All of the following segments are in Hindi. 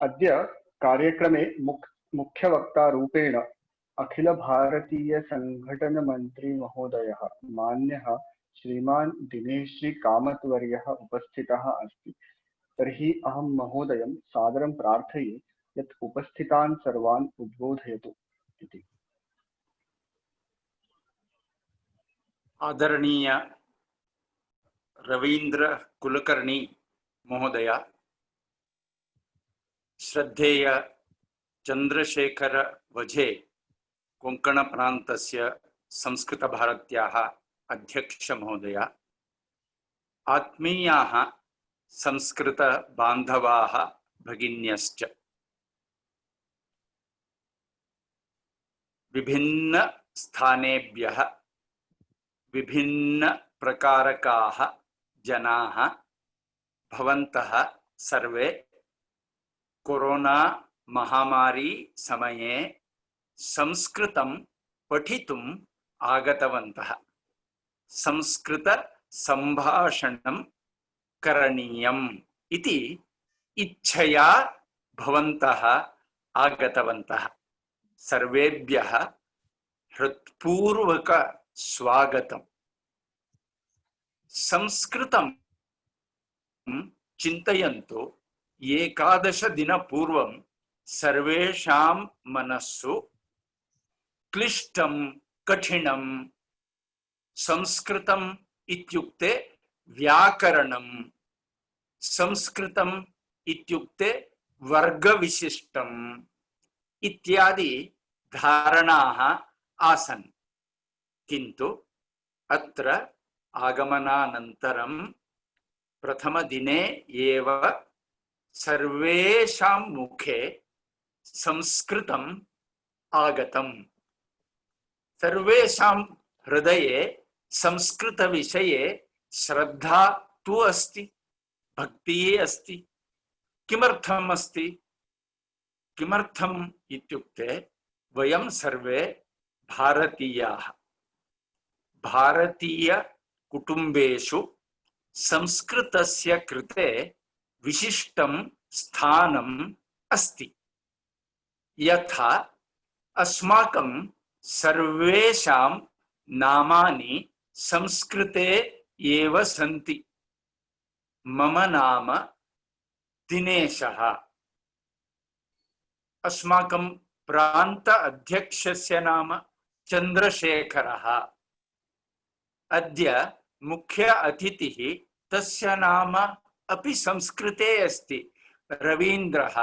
अद्य कार्यक्रमे मुख्यवक्तारूपेण अखिल भारतीय संगठन मंत्री महोदयः मान्यः श्रीमान् दिनेश श्री कामत वर्यः उपस्थितः अस्ति। तर्हि अहं महोदयं सादरं प्रार्थये यत् उपस्थितान् सर्वान् उद्बोधयतु इति। आदरणीय रवींद्र कुलकर्णी महोदय, श्रद्धेय चंद्रशेखर वझे कोंकण प्रान्तस्य संस्कृत भारत्याः अध्यक्ष महोदय, आत्मीयाः संस्कृत बान्धवाः भगिन्यश्च, विभिन्न स्थानेभ्यः विभिन्न प्रकारकाः जनाः भवन्तः सर्वे कोरोना महामारी समये संस्कृतं पठितुम् आगतवन्तः। संस्कृत संभाषणं करणीयम् इति इच्छया भवन्तः आगतवन्तः। सर्वेभ्यः हृत्पूर्वक स्वागतम्। संस्कृतं चिन्तयन्तु, एकादश दिनपूर्वं सर्वेषां मनस्सु क्लिष्टं कठिनं संस्कृतम् इत्युक्ते व्याकरणं, संस्कृतम् इत्युक्ते वर्गविशिष्टम् इत्यादि धारणाः आसन्। किन्तु अत्र आगमनानन्तरं प्रथमदिने एव सर्वेषां मुखे संस्कृतम् आगतम्। सर्वेषां हृदये संस्कृतविषये श्रद्धा तु अस्ति, भक्तिः अस्ति। किमर्थम् अस्ति? किमर्थम् इत्युक्ते वयं सर्वे भारतीयाः। भारतीय कुटुम्बेषु संस्कृतस्य कृते विशिष्टं स्थानम् अस्ति। यथा अस्माकं सर्वेषां नामानि संस्कृते एव सन्ति। मम नाम दिनेशः। अस्माकं प्रान्त अध्यक्षस्य नाम चंद्रशेखरः। अद्य मुख्य अतिथिः, तस्य नाम अपि संस्कृते अस्ति, रवीन्द्रः,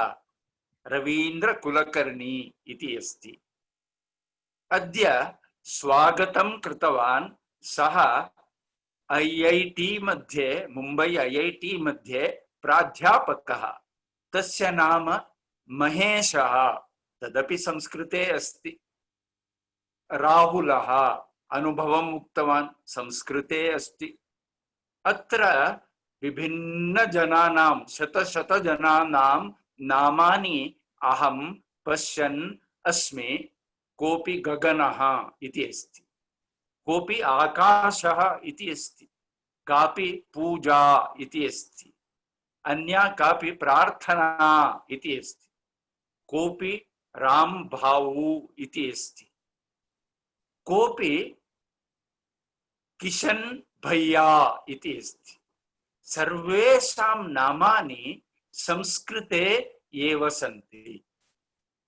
रवींद्र कुलकर्णी इति अस्ति। अद्य स्वागतं कृतवान् सः IIT मध्ये, मुंबई IIT मध्ये प्राध्यापकः। तस्य नाम महेशः, तदपि संस्कृते अस्ति। राहुलः अनुभवम् उक्तवान्, संस्कृते अस्ति। अत्र विभिन्न जनानां, शत जनानां नामानि अहं पश्यन् अस्मि। कोऽपि गगनः इति अस्ति, कोऽपि आकाशः इति अस्ति, कापि पूजा इति अस्ति, अन्या कापि प्रार्थना इति अस्ति, कोऽपि राम भाऊ इति अस्ति, कोऽपि किशन भैया इति अस्ति। सर्वेषां नामानि संस्कृते एव सन्ति।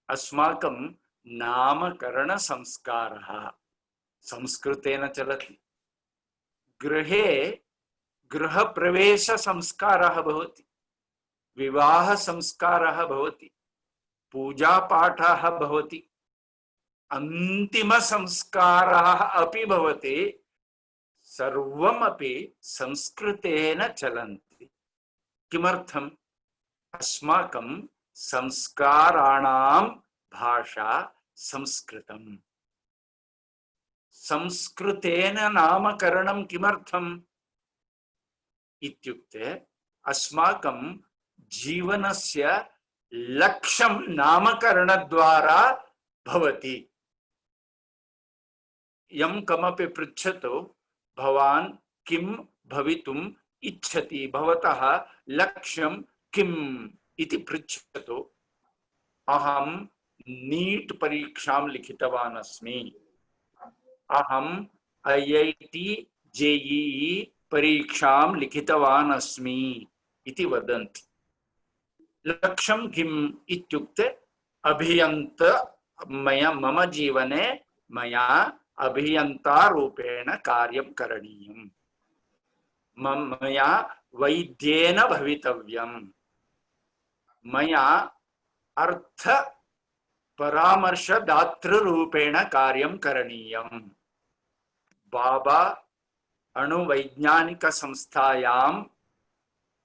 अस्माकं नामकरण संस्कारः संस्कृतेन चलति। गृहे गृहप्रवेश संस्कारः भवति, विवाह संस्कारः भवति, पूजा पाठः भवति, अंतिम संस्कारः अपि भवति। सर्वमपि संस्कृतेन चलन्ति। किमर्थम्? अस्माकं संस्काराणां भाषा संस्कृतम्। संस्कृतेन नामकरणं किमर्थम् इत्युक्ते अस्माकं जीवनस्य लक्ष्यं नामकरणद्वारा भवति। यं कमपि पृच्छतु, भवान् किं भवितुम् इच्छति, भवतः लक्ष्यं किम् इति पृच्छतु, अहम नीट परीक्षां लिखितवान् अस्मि, अहम IIT JEE परीक्षां लिखितवान् अस्मि इति वदन्ति। लक्ष्यं किम् इत्युक्ते अभियन्त मम जीवने मया अभियन्तारूपेण कार्यं करणीयम्, मया वैद्येन भवितव्यम्, मया अर्थ परामर्शदातृरूपेण कार्यं करणीयम्, बाबा अणुवैज्ञानिक संस्थायां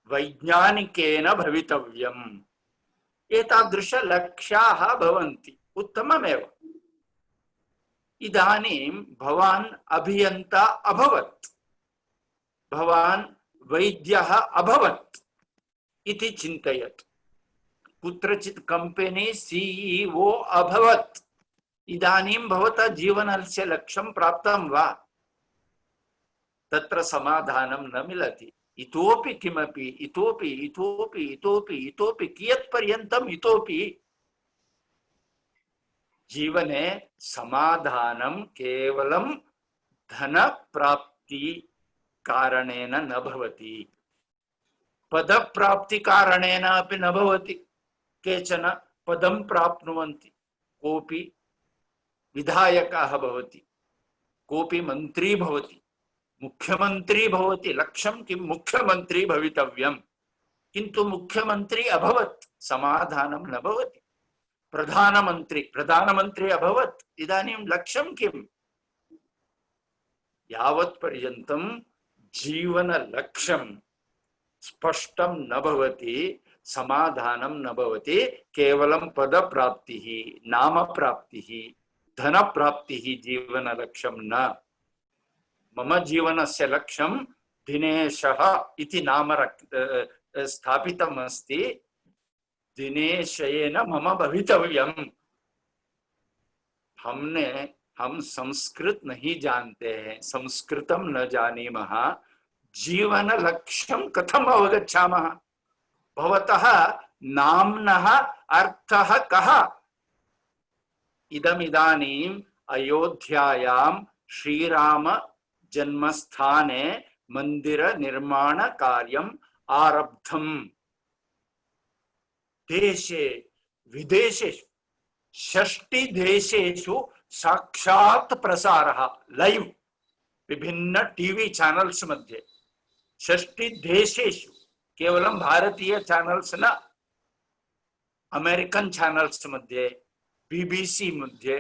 वैज्ञानिकेन भवितव्यम्, एतादृश लक्ष्याः भवन्ति, उत्तममेव। इदानीं भवान् अभियन्ता अभवत्, भवान् वैद्यः अभवत् इति चिन्तयतु, कुत्रचित् कंपनी CEO अभवत्, इदानीं भवता जीवनस्य लक्ष्यं प्राप्तं वा? तत्र समाधानं न मिलति। इतोपि किमपि, इतोपि इतोपि इतोपि इतोपि कियत् पर्यन्तम् इतोपि? जीवने समाधानं केवलं धन प्राप्ति कारणेन न भवति, पद प्राप्ति कारणेन अपि न भवति। केचन पदं प्राप्नुवन्ति, कोऽपि विधायकः भवति, कोऽपि मन्त्री भवति, मुख्यमंत्री भवति। लक्ष्यं किं? मुख्यमंत्री भवितव्यम्, किन्तु मुख्यमंत्री अभवत्, समाधानं न भवति। प्रधानमंत्री अभवत्, इदानीं लक्ष्यं किम्? यावत् पर्यन्तं जीवन लक्ष्यं स्पष्टं न भवति, समाधानं न भवति, केवलं पद प्राप्तिः, नाम प्राप्तिः, धन प्राप्तिः जीवन लक्ष्यं न। मम जीवनस्य लक्ष्यं दिनेशः इति नाम स्थापितम् अस्ति, दिनेशेन मम भवितव्यम्। हम संस्कृत नहीं जानते हैं, संस्कृतं न जानीमः, जीवन लक्ष्यं कथम् अवगच्छामः? भवतः नाम्नः अर्थः कः? इदमिदानीम् अयोध्यायां श्रीराम जन्मस्थाने मंदिर निर्माण कार्यम् आरब्धम्। देशे विदेशेषु 60 देशेषु साक्षात् प्रसारः लाइव विभिन्न टीवी चैनल्स मध्ये, 60 देशेषु, केवलं भारतीय चैनल्स न, अमेरिकन चैनल्स मध्ये, BBC मध्ये,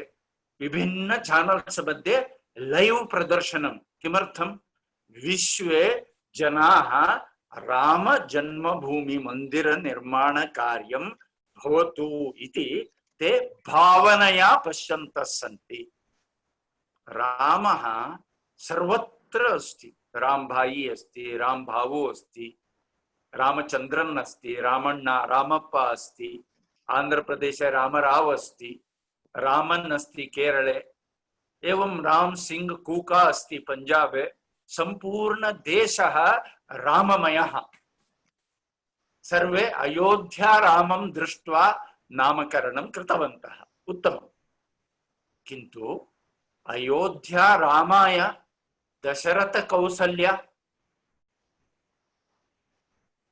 विभिन्न चैनल्स मध्ये लाइव प्रदर्शनम्। किमर्थं? विश्वे जनाः राम जन्मभूमि मंदिर निर्माण कार्यं भवतु इति ते भावनया पश्यन्तः सन्ति। रामः सर्वत्र अस्ति, राम भाई अस्ति, राम भावो अस्ति, रामचंद्रन् अस्ति, रामण्ण रामप्पा अस्ति, आंध्र प्रदेशे रामराव अस्ति, रामन् अस्ति केरले, एवं राम सिंह कूका अस्ति पंजाबे। संपूर्ण देशः राममयः। सर्वे अयोध्या रामं दृष्ट्वा नामकरणं कृतवन्तः, उत्तमम्। किन्तु अयोध्या रामाय दशरथ कौसल्या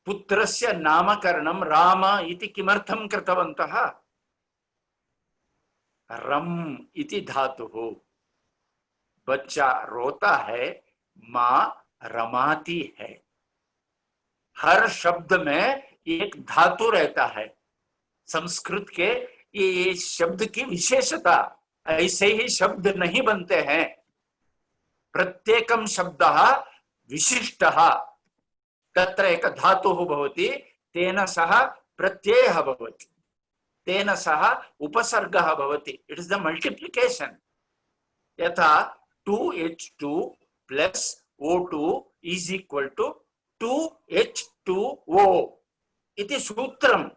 पुत्रस्य नामकरणं राम इति किमर्थं कृतवन्तः? रम इति धातुः। बच्चा रोता है, माँ रमाती है। हर शब्द में एक धातु रहता है। संस्कृत के ये शब्द की विशेषता, ऐसे ही शब्द नहीं बनते हैं। प्रत्येकं शब्दः विशिष्टः, तत्र एक धातुः भवति, तेन सह प्रत्ययः भवति, तेन सह उपसर्गः भवति। It is the multiplication. यथा 2H2 plus O2 is equal to 2H2O इति सूत्रम्।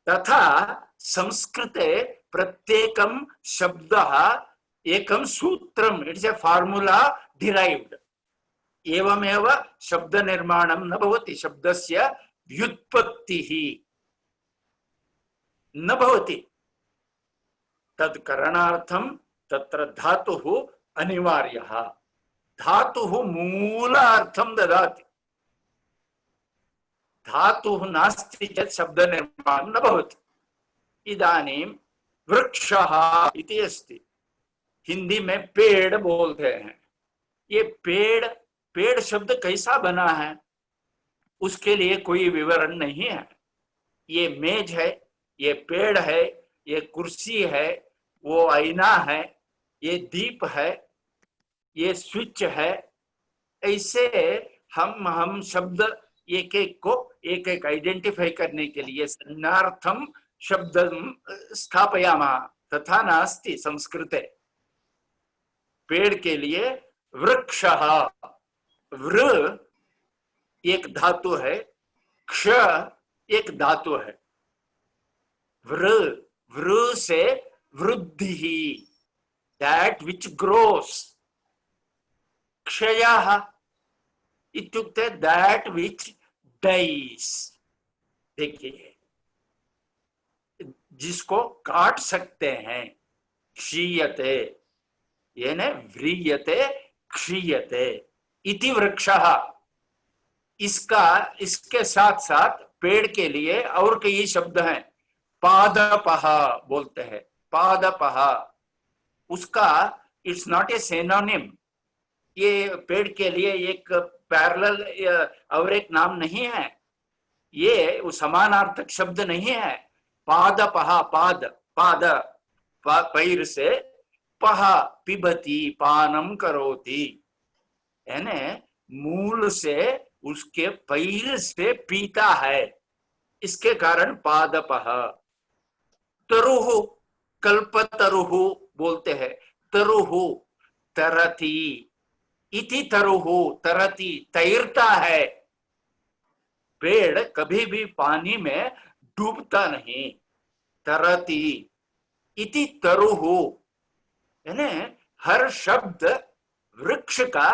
तथा संस्कृते प्रत्येकं शब्दः एकं सूत्रम्, इट्स ए फार्मुला डिराइव्ड। एवमेव शब्द निर्माणं न भवति, शब्दस्य व्युत्पत्तिः। न भवति। तद् करणार्थं तत्र धातुः अनिवार्यः। धातुः मूलार्थं ददाति। धातुः नास्ति चेत् शब्दनिर्माणं न भवति। इदानीं वृक्षः इति अस्ति, हिंदी में पेड़ बोलते हैं। ये पेड़, पेड़ शब्द कैसा बना है उसके लिए कोई विवरण नहीं है। ये मेज है, ये पेड़ है, ये कुर्सी है, वो आईना है, ये दीप है, ये स्विच है। ऐसे हम शब्द एक एक को एक एक आइडेंटिफाई करने के लिए संज्ञार्थम शब्द स्थापयामः, तथा नास्ति संस्कृते। पेड़ के लिए वृक्षः, वृ एक धातु है, क्ष एक धातु है। वृ, वृ से वृद्धि, दैट विच ग्रोस। क्षयः इत्युक्ते दैट विच डाइज। देखिए, जिसको काट सकते हैं, क्षीयते, यानी व्रीयते क्षीयते इति वृक्षः। इसका, इसके साथ साथ पेड़ के लिए और कई शब्द हैं। पादपः बोलते हैं, पादपः, उसका इट्स नॉट ए सिनोनिम। ये पेड़ के लिए एक पैरेलल और एक नाम नहीं है, ये समानार्थक शब्द नहीं है। पादपः, पाद, पाद पैर से, पह पिबती पानम करोति, यानी मूल से, उसके पैर से पीता है, इसके कारण पादपः। तरुः, कल्पतरुः बोलते हैं, तरुः तरती इति तरुः, तरती तैरता है। पेड़ कभी भी पानी में डूबता नहीं। तरती इति तरुः, यानी हर शब्द वृक्ष का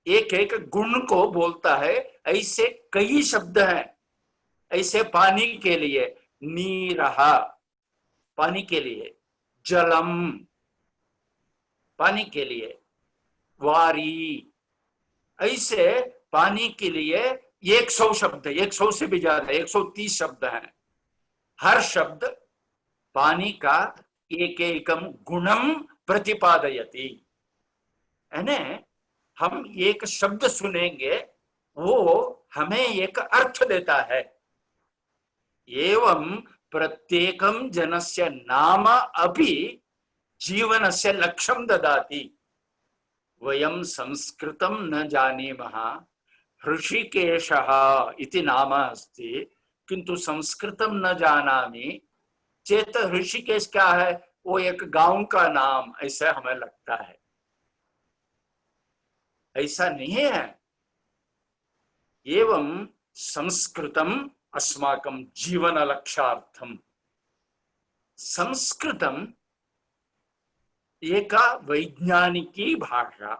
एक एक गुण को बोलता है। ऐसे कई शब्द हैं। ऐसे पानी के लिए नीरः, पानी के लिए जलम, पानी के लिए वारी। ऐसे पानी के लिए 100 शब्द, 100 से भी ज्यादा, 130 शब्द हैं। हर शब्द पानी का एक एकम गुणम प्रतिपादयति, यानी हम एक शब्द सुनेंगे, वो हमें एक अर्थ देता है। एवं प्रत्येकम जनस्य नाम अपि जीवनस्य लक्ष्यं ददाति। वयं संस्कृतं न जानीमः, ऋषिकेशः इति नाम अस्ति, किंतु संस्कृतं न जानामि चेत ऋषिकेश क्या है, वो एक गांव का नाम ऐसा हमें लगता है। ऐसा नहीं है। एवं संस्कृतम अस्माकं जीवन लक्ष्यार्थम। संस्कृतम एक वैज्ञानिकी भाषा।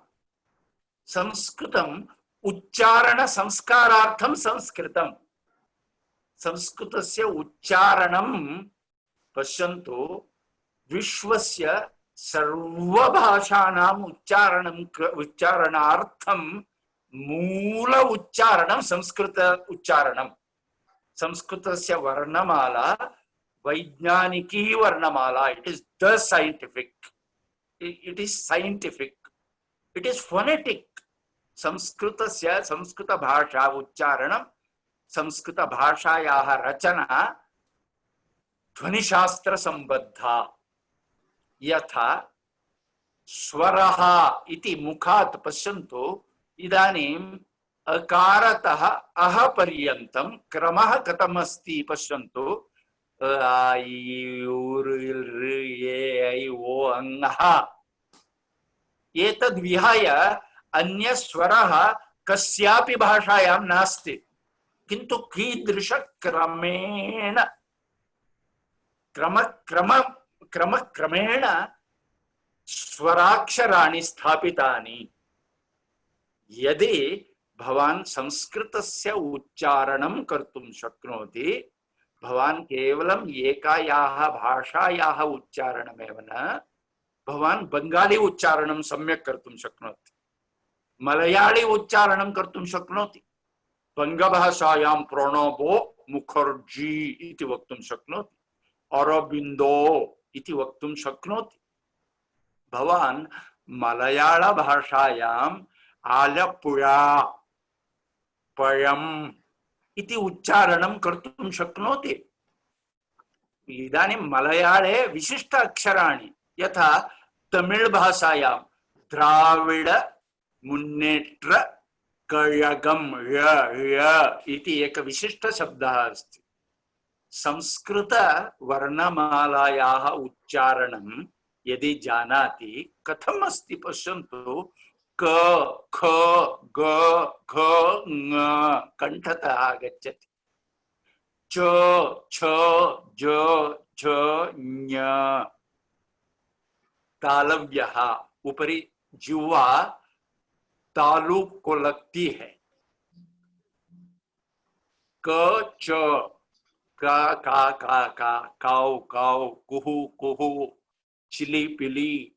संस्कृतम उच्चारण संस्कारार्थम संस्कृतम। संस्कृतस्य उच्चारणं पश्यन्तु, विश्वस्य सर्वभाषाणाम् उच्चारणार्थं मूल उच्चारणं संस्कृत उच्चारणं। संस्कृतस्य वर्णमाला वैज्ञानिकी वर्णमाला। It is the scientific, it is scientific, it is phonetic. संस्कृतस्य, संस्कृत भाषा उच्चारणं, संस्कृत भाषायाः रचना ध्वनिशास्त्र संबद्धा। यथा स्वरः इति मुखात् पश्यन्तु, इदानीम् अकारतः अह पर्यन्तं क्रमः कथम् अस्ति पश्यन्तु। आ इ उ ऋ ए ऐ ओ अङ्गः। एतद् विहाय अन्य स्वरः कस्यापि भाषायां नास्ति, किन्तु कीदृश क्रमेण, क्रमेण स्वराक्षराणि स्थापितानि। यदि भवान् संस्कृतस्य उच्चारणं कर्तुं शक्नोति, भवान् केवलम् एकायाः भाषायाः उच्चारणमेव न, भवान् बंगाली उच्चारणं सम्यक् कर्तुं शक्नोति, मलयाळी उच्चारणं कर्तुं शक्नोति, बंगभाषायां प्रणबो मुखर्जी इति वक्तुं शक्नोति, अरबिन्दो इति वक्तुं शक्नोति। भवान् मलयाळ भाषायाम् आलपुळा पयम् इति उच्चारणं कर्तुं शक्नोति। इदानीं मलयाळे विशिष्ट अक्षराणि, यथा तमिळ् भाषायां द्राविड मुन्नेट्र कळगम् इति एक विशिष्ट शब्दः अस्ति। संस्कृत वर्णमालायाः उच्चारणं यदि जानाति कथम् अस्ति पश्यन्तु। क ख ग घ ङ कण्ठतः आगच्छति। च छ ज झ ञ तालव्यः ऊपरी जिह्वा तालु को लगती है। क च का काऊ काऊ कुहू कुहू चिली पिली,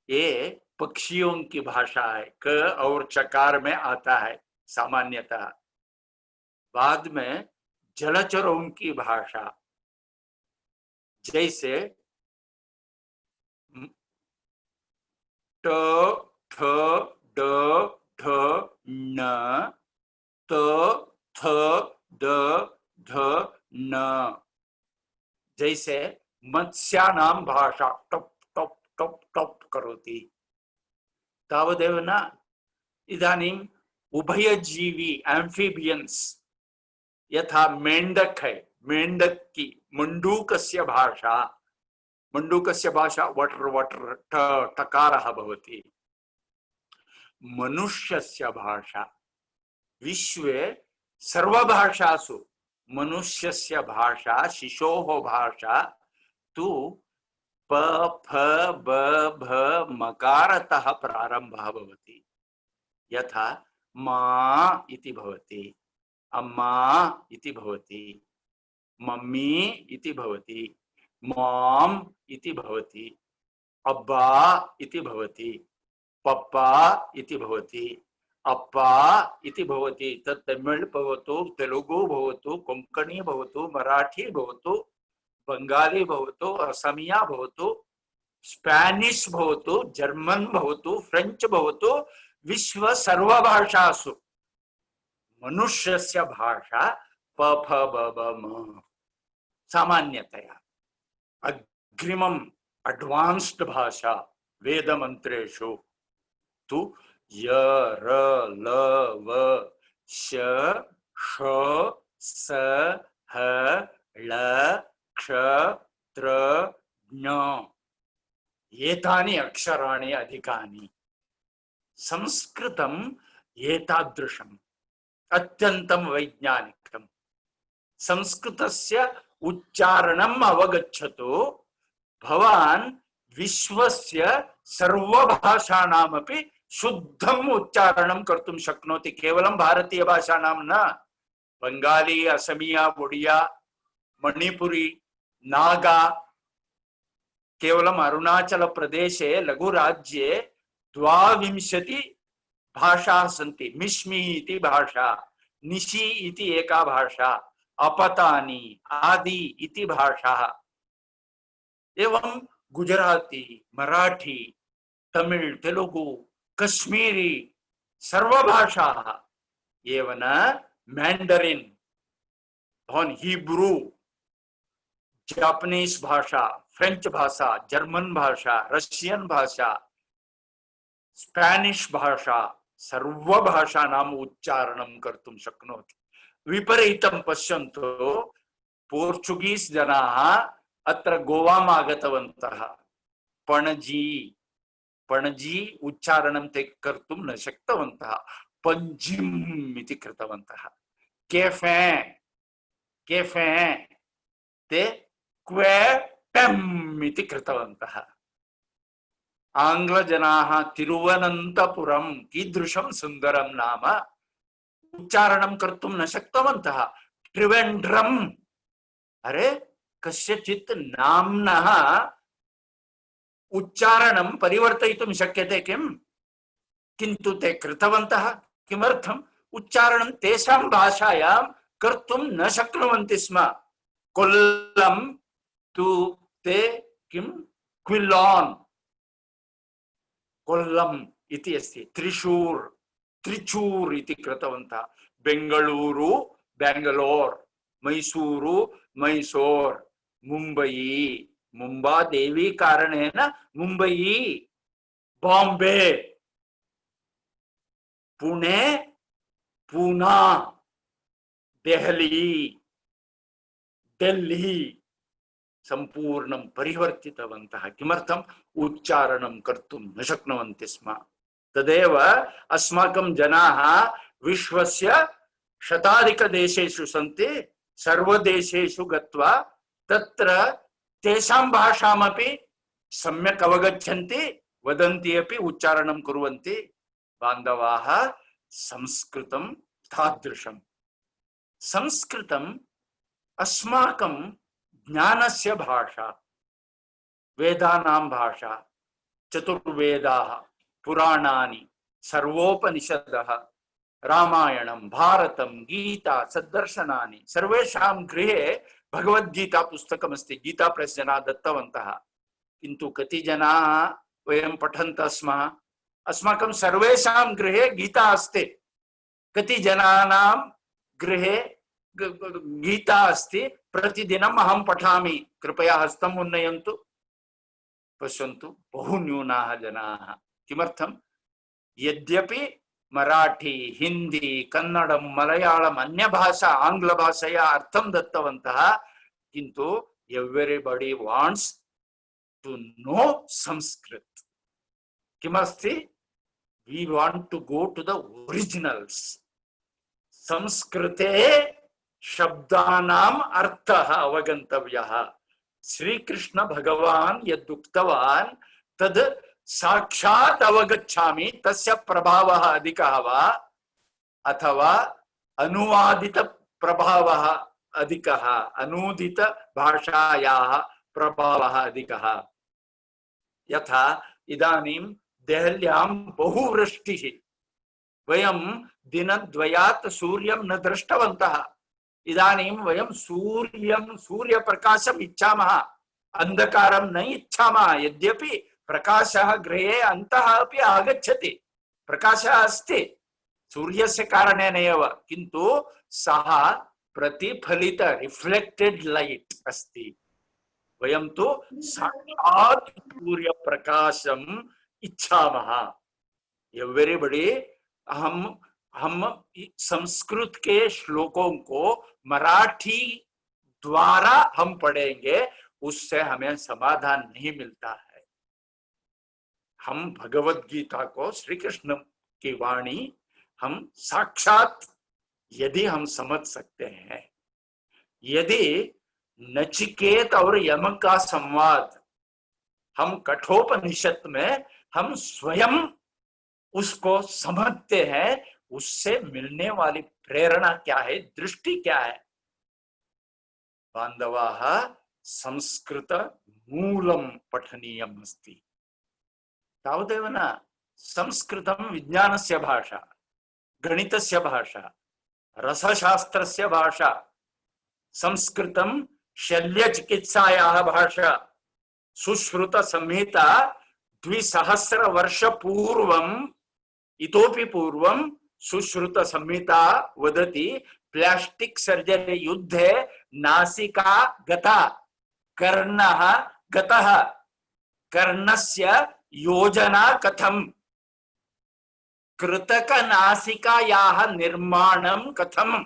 ये पक्षियों की भाषा है। क और चकार में आता है सामान्यतः। बाद में जलचरों की भाषा, जैसे ट ठ ड ढ न, त थ द ध न, जैसे मत्स्यानां भाषा टप टप टप टप करोति। तावदेव न, इदानीम् उभयजीवी एम्फिबियंस, यथा मेंढक है, मेंढक की मंडूकस्य भाषा, मंडूकस्य भाषा वटर वटर ट टकारः भवति। मनुष्यस्य भाषा, विश्वे सर्वभाषासु मनुष्यस्य भाषा, शिशोः भाषा तु प फ ब भ मकारतः प्रारम्भः भवति। यथा मा इति भवति, अम्मा इति भवति, मम्मी इति भवति, मॉम इति भवति, अब्बा इति भवति, पप्पा इति भवति, अप्पा इति भवति। तत् तमिळ् भवतु, तेलुगु भवतु, कोंकणी भवतु, मराठी भवतु, बंगाली भवतु, असमिया भवतु, स्पेनिश भवतु, जर्मन भवतु, फ्रेंच भवतु, विश्व सर्वभाषासु मनुष्यस्य भाषा प फ ब ब म सामान्यतया। अग्रिमम् अड्वान्स्ड भाषा वेद मंत्रेषु तु य र ल व श ष स ह ळ क्ष त्र ज्ञ एतानि अक्षराणि अधिकानि। संस्कृतम् एतादृशम् अत्यन्तं वैज्ञानिकम्। संस्कृतस्य उच्चारणम् अवगच्छतु, भवान् विश्वस्य सर्वभाषाणामपि शुद्धम् उच्चारणं कर्तुं शक्नोति, केवलं भारतीय भाषाणां न। बंगाली, असमिया, ओडिया, मणिपुरी, नागा, केवलम् अरुणाचल प्रदेशे लघुराज्ये 22 भाषाः सन्ति। मिश्मी इति भाषा, निशी इति एका भाषा, अपतानी आदि इति भाषाः, एवं गुजराती, मराठी, तमिळ, तेलुगु, कश्मीरी सर्वभाषाः एव न। मैंडरिन, हिब्रू, जापानीज भाषा, फ्रेंच भाषा, जर्मन भाषा, रशियन भाषा, स्पेनिश भाषा, सर्वभाषाणाम् उच्चारणं कर्तुं शक्नोति। विपरीतं पश्यन्तु, पोर्चुगीस् जनाः अत्र गोवाम् आगतवन्तः। पणजी पणजी उच्चारणं ते कर्तुं न शक्तवन्तः, पञ्जिम् इति कृतवन्तः। केफे केफे ते क्वेटम् इति कृतवन्तः। आंग्लजनाः तिरुवनन्तपुरं कीदृशं सुन्दरं नाम उच्चारणं कर्तुं न शक्तवन्तः। त्रिवेण्ड्रम् अरे कस्यचित् नाम्नः उच्चारणं परिवर्तयितुं शक्यते किम्? किन्तु ते कृतवन्तः। किमर्थम्? उच्चारणं तेषां भाषायां कर्तुं न शक्नुवन्ति स्म। कोल्लं तु ते किं क्विलोन् कोल्लम् इति अस्ति, त्रिशूर् त्रिचूर् इति कृतवन्तः। बेङ्गलूरु बेङ्गलोर्, मैसूरु मैसोर्, मुम्बै मुम्बा देवी कारणेन मुम्बै, बॉम्बे पुणे पूना, देहली दिल्ली संपूर्णं परिवर्तितवन्तः। किमर्थम्? उच्चारणं कर्तुं न शक्नुवन्ति स्म। तदेव अस्माकं जनाः विश्वस्य शताधिकदेशेषु सन्ति। सर्वदेशेषु गत्वा तत्र तेषां भाषामपि सम्यक् अवगच्छन्ति, वदन्ति अपि, उच्चारणं कुर्वन्ति। बान्धवाः, संस्कृतं तादृशम्। संस्कृतम् अस्माकं ज्ञानस्य भाषा, वेदानां भाषा, चतुर्वेदाः, पुराणानि, सर्वोपनिषदः, रामायणं, भारतं, गीता, सद्दर्शनानि, सर्वेषां गृहे भगवद्गीता पुस्तकमस्ति। गीता प्रेस् जनाः दत्तवन्तः। किन्तु कति जनाः वयं पठन्तः स्मः? अस्माकं सर्वेषां गृहे गीता अस्ति। कति जनानां गृहे गीता अस्ति? प्रतिदिनम् अहं पठामि। कृपया हस्तम् उन्नयन्तु। पश्यन्तु, बहु न्यूनाः जनाः। किमर्थम्? यद्यपि मराठी, हिंदी, कन्नडं, मलयाळम, अन्यभाषा, आङ्ग्लभाषया अर्थं दत्तवन्तः, किन्तु everybody wants to know Sanskrit. किमस्ति? We want to go to the originals. संस्कृते शब्दानाम् अर्थः अवगन्तव्यः। श्रीकृष्ण भगवान् यदुक्तवान् तद् साक्षात् अवगच्छामि। तस्य प्रभावः अधिकः वा अथवा अनुवादित प्रभावः अधिकः, अनूदित भाषायाः प्रभावः अधिकः? यथा इदानीं देहल्यां बहुवृष्टिः, वयं दिनद्वयात् सूर्यं न दृष्टवन्तः। इदानीं वयं सूर्यप्रकाशम् इच्छामः, अंधकारं न इच्छामः। यद्यपि प्रकाशः गृहे अन्तः अपि आगच्छति, प्रकाशः अस्ति सूर्यस्य कारणेन एव, किन्तु सः प्रतिफलित रिफ्लेक्टेड लाइट अस्ति। वयं तु साक्षात् सूर्यप्रकाशम् इच्छामः। एवरीबडी, हम संस्कृत के श्लोकों को मराठी द्वारा हम पढ़ेंगे, उससे हमें समाधान नहीं मिलता है। हम भगवत गीता को, श्री कृष्ण की वाणी हम साक्षात यदि हम समझ सकते हैं, यदि नचिकेत और यम का संवाद हम कठोपनिषद में हम स्वयं उसको समझते हैं, उससे मिलने वाली प्रेरणा क्या है, दृष्टि क्या है? बान्धवाः, संस्कृत मूलं पठनीयम् अस्ति। तावदेव न, संस्कृतं विज्ञानस्य भाषा, गणितस्य भाषा, रसशास्त्रस्य भाषा, संस्कृतं शल्यचिकित्सायाः भाषा। सुश्रुत संहिता 2000 वर्ष पूर्वम्, इतोपि पूर्वं सुश्रुत संहिता वदति प्लास्टिक सर्जरी युद्धे नासिका गता, कर्णः गतः, कर्णस्य योजना कथं, कृतक नासिकायाः निर्माणं कथं,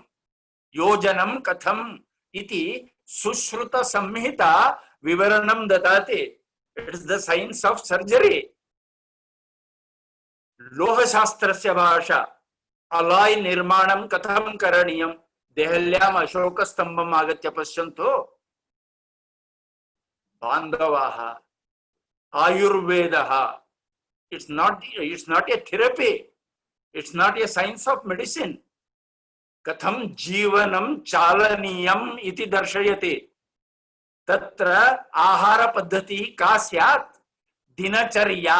योजनं कथं इति सुश्रुत संहिता विवरणं ददाति। It's the science of surgery. लोहशास्त्रस्य भाषा, अलाय निर्माणं कथं करणीयं। देहल्याम् अशोकस्तम्भम् आगत्य पश्यन्तु। बान्धवाः, आयुर्वेदः, it's not a therapy, it's not a science of medicine. कथं जीवनं चालनीयम् इति दर्शयति। तत्र आहार पद्धति का स्यात् दिनचर्या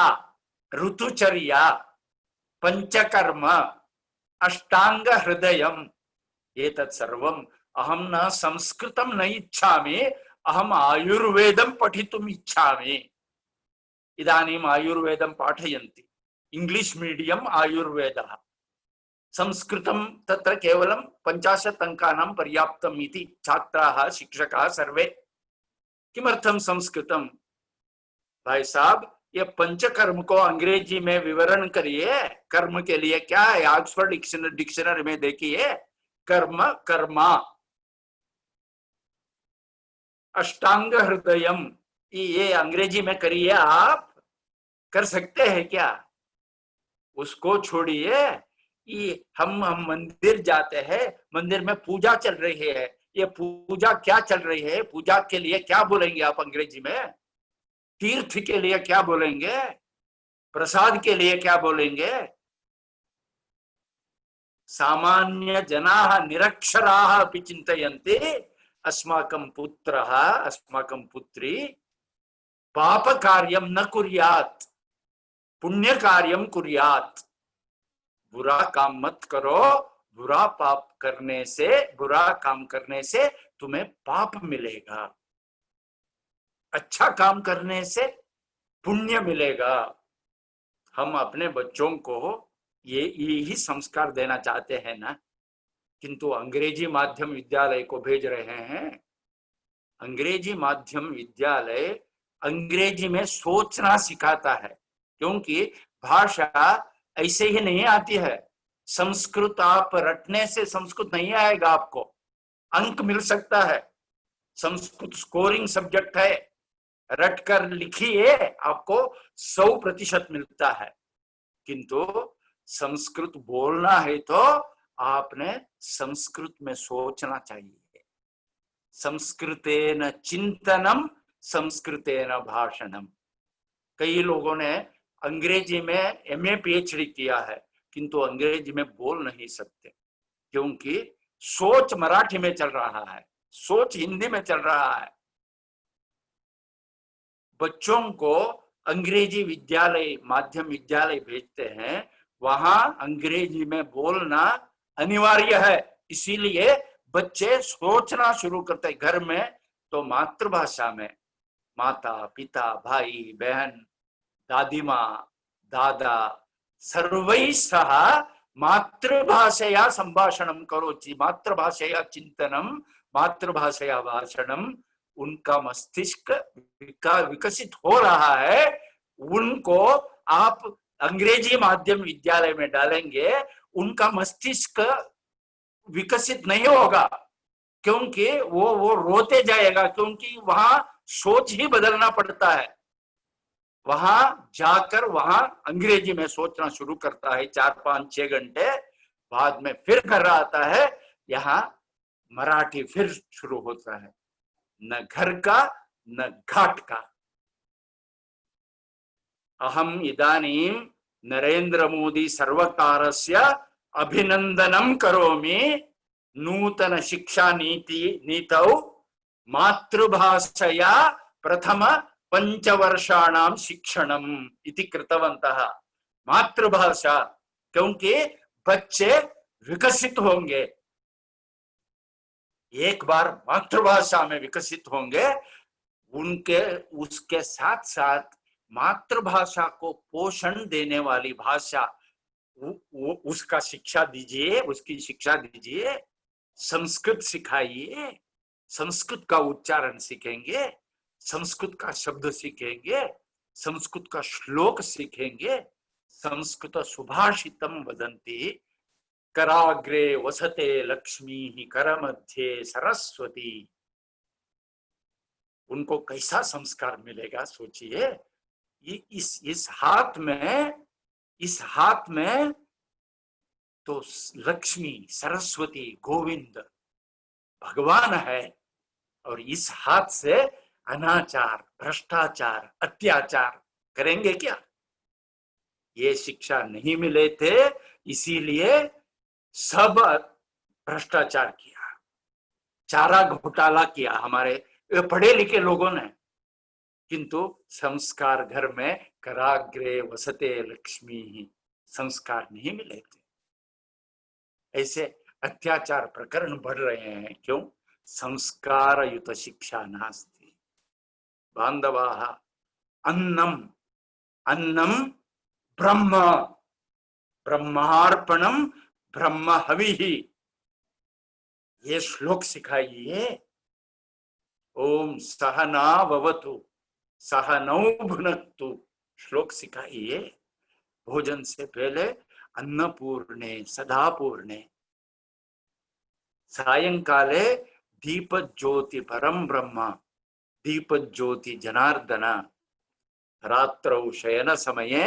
ऋतुचर्या पंचकर्म अष्टांग हृदयम् एतत् सर्वम् अहं न संस्कृतं न इच्छामि, अहम् आयुर्वेदं पठितुम् इच्छामि। इदानीम् आयुर्वेदं पाठयन्ति, इंग्लिश मीडियम आयुर्वेदः। संस्कृतं तत्र केवलं 50 अंकानां पर्याप्तम् इति छात्राः शिक्षकाः सर्वे। किमर्थं संस्कृतं? भाई साहब, ये पंचकर्म को अंग्रेजी में विवरण करिए। कर्म के लिए क्या है, ऑक्सफोर्ड डिक्शनरी में देखिए, कर्म कर्मा। अष्टांग हृदयम, ये अंग्रेजी में करिए। आप कर सकते हैं क्या? उसको छोड़िए। ये हम मंदिर जाते हैं, मंदिर में पूजा चल रही है, ये पूजा क्या चल रही है? पूजा के लिए क्या बोलेंगे आप अंग्रेजी में? तीर्थ के लिए क्या बोलेंगे? प्रसाद के लिए क्या बोलेंगे? सामान्य जनाः निरक्षराः अपि चिन्तयन्ति अस्माकं पुत्रः अस्माकं पुत्री पाप कार्यं न कुर्यात्, पुण्य कार्यं कुर्यात्। बुरा काम मत करो, बुरा पाप करने से, बुरा काम करने से तुम्हें पाप मिलेगा, अच्छा काम करने से पुण्य मिलेगा। हम अपने बच्चों को यही संस्कार देना चाहते हैं ना, किंतु अंग्रेजी माध्यम विद्यालय को भेज रहे हैं। अंग्रेजी माध्यम विद्यालय अंग्रेजी में सोचना सिखाता है, क्योंकि भाषा ऐसे ही नहीं आती है। संस्कृत आप रटने से संस्कृत नहीं आएगा, आपको अंक मिल सकता है, संस्कृत स्कोरिंग सब्जेक्ट है, रट कर लिखिए आपको 100% मिलता है। किंतु संस्कृत बोलना है तो आपने संस्कृत में सोचना चाहिए। संस्कृतेन चिंतनम संस्कृतेन भाषणम। कई लोगों ने अंग्रेजी में एमए पीएचडी किया है, किंतु अंग्रेजी में बोल नहीं सकते, क्योंकि सोच मराठी में चल रहा है, सोच हिंदी में चल रहा है। बच्चों को अंग्रेजी विद्यालय माध्यम विद्यालय भेजते हैं, वहां अंग्रेजी में बोलना अनिवार्य है। इसीलिए बच्चे सोचना शुरू करते हैं। घर में तो मातृभाषा में माता पिता भाई बहन दादी माँ दादा सर्वैः सह मातृभाषया संभाषणं करोति, मातृभाषया चिंतनम मातृभाषया भाषणम। उनका मस्तिष्क विकसित हो रहा है। उनको आप अंग्रेजी माध्यम विद्यालय में डालेंगे, उनका मस्तिष्क विकसित नहीं होगा, क्योंकि वो रोते जाएगा, क्योंकि वहां सोच ही बदलना पड़ता है। वहां जाकर वहां अंग्रेजी में सोचना शुरू करता है 4, 5, 6 घंटे, बाद में फिर घर आता है, यहाँ मराठी फिर शुरू होता है। न घर का न घाट का। अहम इदानीं नरेंद्र मोदी सर्वकारस्य अभिनंदनं करोमि। नूतन शिक्षा नीतौ मातृभाषया प्रथम 5 वर्षाणां शिक्षणम् इति कृतवन्तः। मातृभाषा, क्योंकि बच्चे विकसित होंगे, एक बार मातृभाषा में विकसित होंगे, उनके उसके साथ साथ मातृभाषा को पोषण देने वाली भाषा, उसका शिक्षा दीजिए, उसकी शिक्षा दीजिए। संस्कृत सिखाइए, संस्कृत का उच्चारण सीखेंगे, संस्कृत का शब्द सीखेंगे, संस्कृत का श्लोक सीखेंगे। संस्कृत सुभाषितम वदन्ति कराग्रे वसते लक्ष्मी करमध्ये सरस्वती। उनको कैसा संस्कार मिलेगा सोचिए। इस हाथ में तो लक्ष्मी सरस्वती गोविंद भगवान है, और इस हाथ से अनाचार भ्रष्टाचार अत्याचार करेंगे क्या? ये शिक्षा नहीं मिले थे, इसीलिए सब भ्रष्टाचार किया, चारा घोटाला किया। हमारे ये पढ़े लिखे लोगों ने, किंतु संस्कार घर में कराग्रे वसते लक्ष्मी ही, संस्कार नहीं मिले थे। ऐसे अत्याचार प्रकरण बढ़ रहे हैं, क्यों? संस्कार युत शिक्षा नास्ति। बांधवाः, अन्नम अन्नम ब्रह्म, ब्रह्मार्पणम ब्रह्म हविः, ये श्लोक सिखाइए। ओम सहना भवतु सहनौ भुनक्तु, श्लोक सिखाइए। भोजन से पहले अन्नपूर्णे सदापूर्णे, सायंकाले दीप ज्योति परम ब्रह्म, दीप ज्योति जनार्दन, रात्रौ शयन समये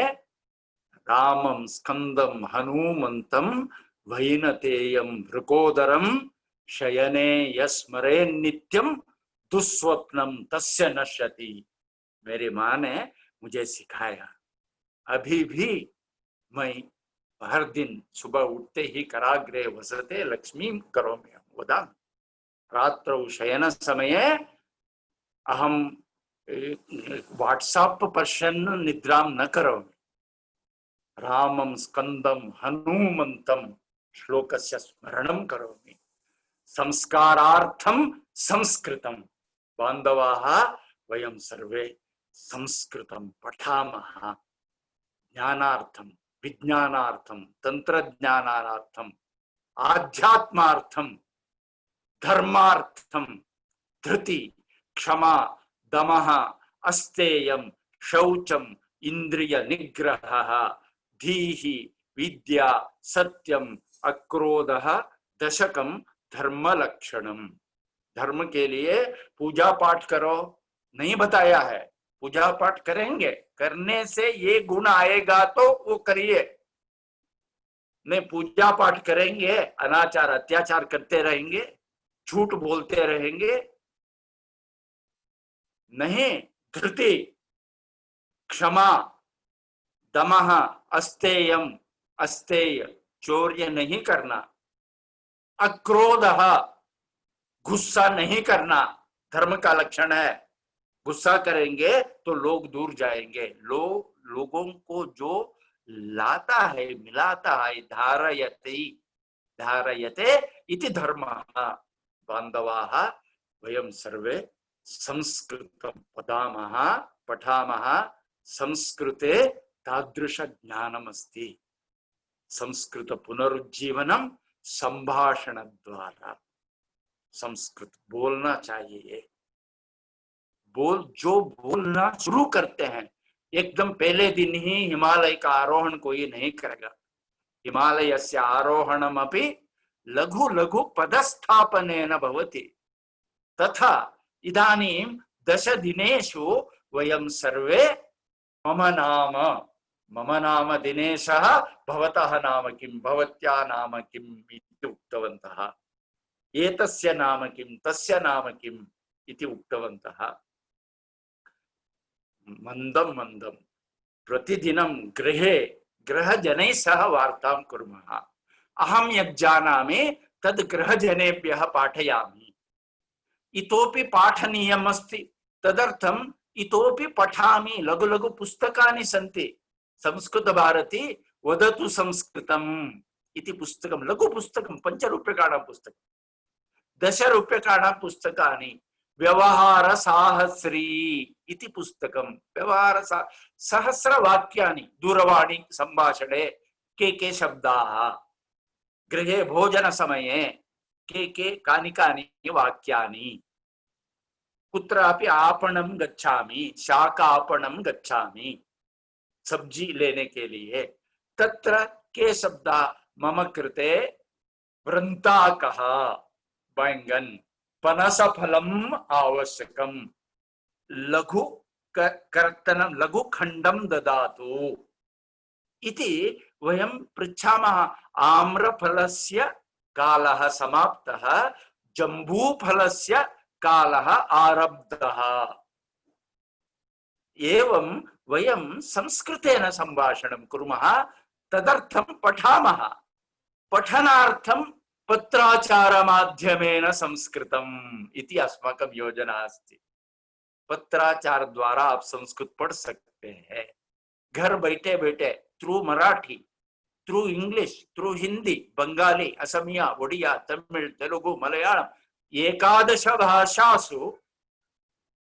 रामं स्कंदम हनुमंतम वैनतेयं भृकोदरम, शयने यस्मरे नित्यम दुस्वप्नम तस्य नश्यति। मेरी माँ ने मुझे सिखाया। अभी भी मैं हर दिन सुबह उठते ही कराग्रे वसते लक्ष्मी करोमि वदामि, रात्रौ शयन समये अहम व्हाट्सएप पश्यन् निद्रां न करोमि, रामं स्कंदम हनुमंतम श्लोकस्य स्मरणं करोमि। संस्कारार्थम संस्कृतम, बांधवाः वयं सर्वे संस्कृतं पठामः, ज्ञानार्थम विज्ञानार्थम तंत्रज्ञानार्थम आध्यात्मार्थम धर्मार्थम धृति क्षमा दमः अस्तेयम शौचम इंद्रिय निग्रहः धीहि विद्या सत्यम अक्रोधः दशकम धर्म लक्षणम। धर्म के लिए पूजा पाठ करो नहीं बताया है, पूजा पाठ करेंगे, करने से ये गुण आएगा तो वो करिए। नहीं पूजा पाठ करेंगे, अनाचार अत्याचार करते रहेंगे, झूठ बोलते रहेंगे, नहीं धृति क्षमा दमः अस्तेयम, अस्तेय चौर्य नहीं करना, अक्रोधः गुस्सा नहीं करना, धर्म का लक्षण है। गुस्सा करेंगे तो लोग दूर जाएंगे। लोगों को जो लाता है मिलाता है, धारयते धारयते इति धर्मः। बांधवाः वयं सर्वे संस्कृतं वदामः पठामः, संस्कृते तादृश ज्ञानमस्ति। संस्कृत पुनरुज्जीवनम संभाषण द्वारा, संस्कृत बोलना चाहिए। जो बोलना शुरू करते हैं, एकदम पहले दिन ही हिमालय का आरोहण कोई नहीं करेगा। हिमालयस्य आरोहणमपि लघु लघु पदस्थापनेन भवति। तथा इदानीं 10 दिनेषु वयं सर्वे मम नाम दिनेशः भवतः नाम किं भवत्या नाम किम् इति उक्तवन्तः, एतस्य नाम किं तस्य नाम किम् इति उक्तवन्तः। मंदम मंदम प्रतिदिनं गृहे गृहजनैः सह वार्तां कुर्मः। अहं यत् जानामि तद् गृहजनेभ्यः पाठयामि। इतोपि पाठनीयम् अस्ति, तदर्थम् इतोपि पठामि। लघु लघु पुस्तकानि सन्ति। संस्कृत भारती वदतु संस्कृतम् इति पुस्तकं, लघु पुस्तकं, 5 रूप्यकाणां पुस्तकं, 10 रूप्यकाणां पुस्तकानि। व्यवहार साहस्री इति पुस्तकं। व्यवहार सहस्रवाक्यानि, दूरवाणी संभाषणे के शब्दाः, गृहे भोजन समये के कानि कानि वाक्यानि, कुत्रापि आपणं गच्छामि, शाकापणं गच्छामि सब्जी लेने के लिए, तत्र के शब्दा मम कृते वृन्ताकः बैंगन, पनसफलम् आवश्यकं, लघु कर्तनं लघु खंडं ददातु इति वयं पृच्छामः। आम्रफलस्य कालः समाप्तः, जम्बूफलस्य कालः आरब्धः। एवं वयं संस्कृतेन संभाषणं कुर्मः, तदर्थं पठामः। पठनार्थं पत्राचार माध्यमेन संस्कृतम् इति अस्माकं योजना अस्ति। पत्राचार द्वारा आप संस्कृत पढ़ सकते हैं घर बैठे बैठे, through Marathi, through English, through Hindi, Bengali, Assamese, Odia, Tamil, Telugu, Malayalam एकादश भाषासु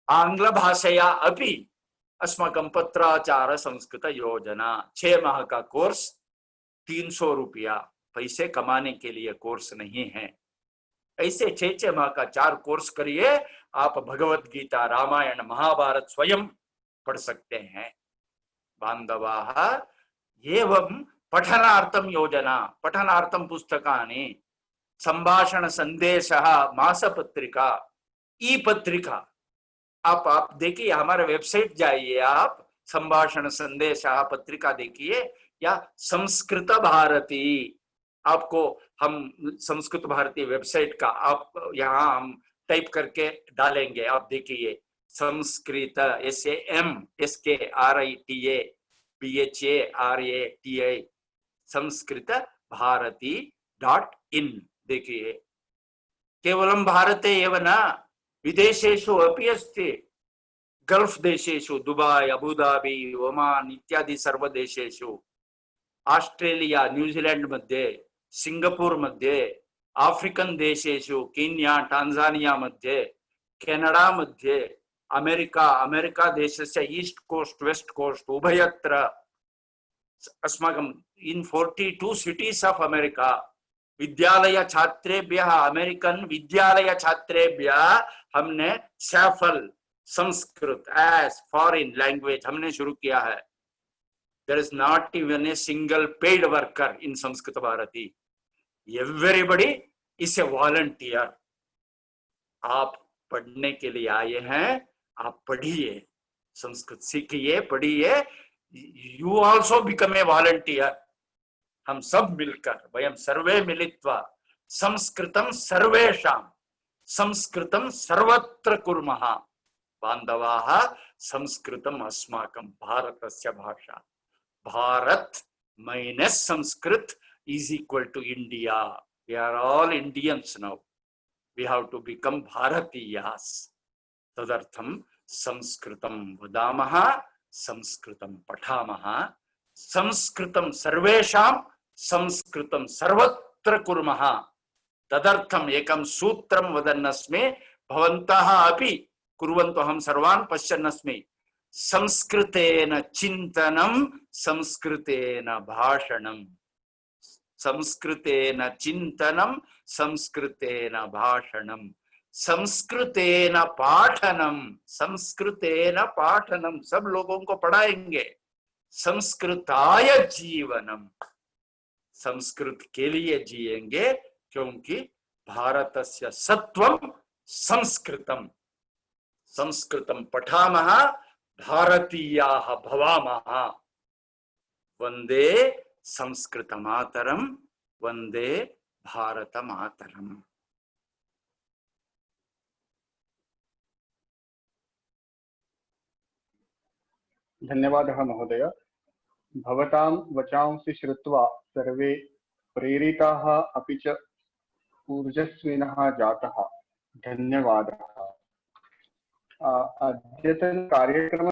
आंग्ल भाषया अपि अस्माकं पत्राचार संस्कृत योजना 6 माह का कोर्स 300 रुपया, पैसे कमाने के लिए कोर्स नहीं है। ऐसे 6 माह का 4 कोर्स करिए, आप भगवत गीता, रामायण, महाभारत स्वयं पढ़ सकते हैं। बांधवाः एवं पठनार्थं योजना, पठनार्थं पुस्तकानि, संभाषण संदेशः, मासपत्रिका, ई पत्रिका, आप देखिए, हमारे वेबसाइट जाइए, आप संभाषण संदेशः पत्रिका देखिए, या संस्कृत भारती, आपको हम संस्कृत भारती वेबसाइट का आप यहाँ हम टाइप करके डालेंगे, आप देखिए संस्कृत SAMSKRITA संस्कृत भारती .in देखिए। केवलं भारते एव न, विदेशेषु अपि अस्ति। गल्फ देशेषु, दुबई, अबुधाबी, ओमान इत्यादि सर्वदेशेषु, ऑस्ट्रेलिया, न्यूजीलैंड मध्ये, सिंगापुर मध्ये, आफ्रिकन देशेषु, कीन्या, टांजानिया मध्ये, केनडा मध्ये, अमेरिका देशस्य ईस्ट कोस्ट, वेस्ट कोस्ट उभयत्र अस्माकं इन 42 cities of अमेरिका विद्यालय छात्रेभ्यः, अमेरिकन विद्यालय छात्रेभ्यः हमने सैफल संस्कृत एज फॉरेन लैंग्वेज हमने शुरू किया है। There is not even a single paid worker in Sanskrit Bharati. Everybody is a volunteer. आप पढ़ने के लिए आए हैं, आप पढ़िए, संस्कृत सीखिए, पढ़िए। You also become a volunteer. हम सब मिलकर, वयं सर्वे मिलित्वा संस्कृतं सर्वेषां, संस्कृतं सर्वत्र कुर्मः। बान्धवाः, संस्कृतम् अस्माकं भारतस्य भाषा। Bharat minus Sanskrit is equal to India. We are all Indians now. We have to become Bharatiyas. Tadartham Sanskritam vadamaha, Sanskritam pathamaha, Sanskritam sarvesham, Sanskritam sarvatra kurmaha. Tadartham ekam sutram vadannasme, bhavantaha api kurvanto ham sarvan pasyannasme. संस्कृतेन चिंतनम, संस्कृतेन भाषणम, संस्कृतेन चिंतनम, संस्कृतेन भाषणम, संस्कृतेन पाठनम, संस्कृतेन पाठनम, सब लोगों को पढ़ाएंगे। संस्कृताय जीवनम, संस्कृत के लिए जिएंगे, क्योंकि भारतस्य सत्वम संस्कृतम। संस्कृतम पठामः, भारतीयाः भवामः। वंदे संस्कृत मातरम, वंदे भारत मातरम। धन्यवादः महोदय। भवतां वचांसि श्रुत्वा सर्वे प्रेरिताः अपि च ऊर्जस्विनः जातः। धन्यवादः। अद्यतन कार्यक्रम